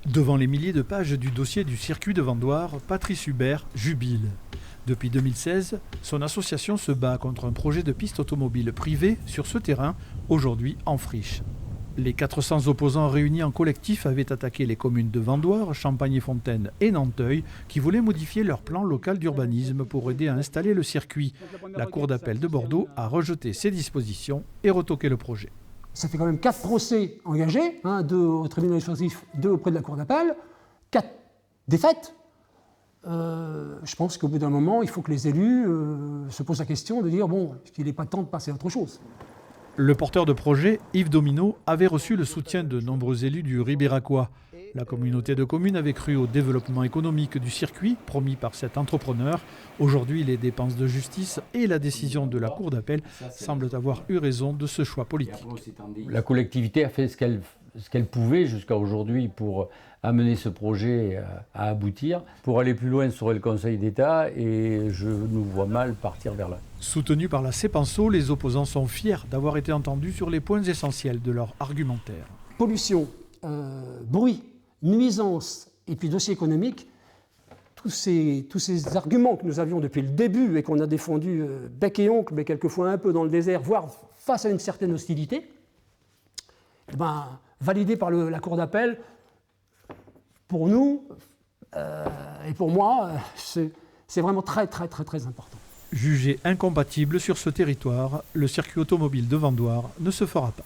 Devant les milliers de pages du dossier du circuit de Vendoire, Patrice Hubert jubile. Depuis 2016, son association se bat contre un projet de piste automobile privée sur ce terrain, aujourd'hui en friche. Les 400 opposants réunis en collectif avaient attaqué les communes de Vendoire, Champagne-et-Fontaine et Nanteuil qui voulaient modifier leur plan local d'urbanisme pour aider à installer le circuit. La Cour d'appel de Bordeaux a rejeté ces dispositions et retoqué le projet. Ça fait quand même 4 procès engagés, 2 au tribunal administratif, 2 auprès de la Cour d'appel, 4 défaites. Je pense qu'au bout d'un moment, il faut que les élus se posent la question de dire bon, est-ce qu'il n'est pas temps de passer à autre chose ? Le porteur de projet, Yves Domino, avait reçu le soutien de nombreux élus du Ribéracois. La communauté de communes avait cru au développement économique du circuit promis par cet entrepreneur. Aujourd'hui, les dépenses de justice et la décision de la Cour d'appel semblent avoir eu raison de ce choix politique. La collectivité a fait ce qu'elle pouvait jusqu'à aujourd'hui pour amener ce projet à aboutir. Pour aller plus loin, ce serait le Conseil d'État et je nous vois mal partir vers là. Soutenus par la CEPANSO, les opposants sont fiers d'avoir été entendus sur les points essentiels de leur argumentaire. Pollution, bruit, nuisance et puis dossier économique, tous ces arguments que nous avions depuis le début et qu'on a défendus bec et ongle, mais quelquefois un peu dans le désert, voire face à une certaine hostilité, validés par la Cour d'appel, pour nous et pour moi, c'est vraiment très très très très important. Jugé incompatible sur ce territoire, le circuit automobile de Vendoire ne se fera pas.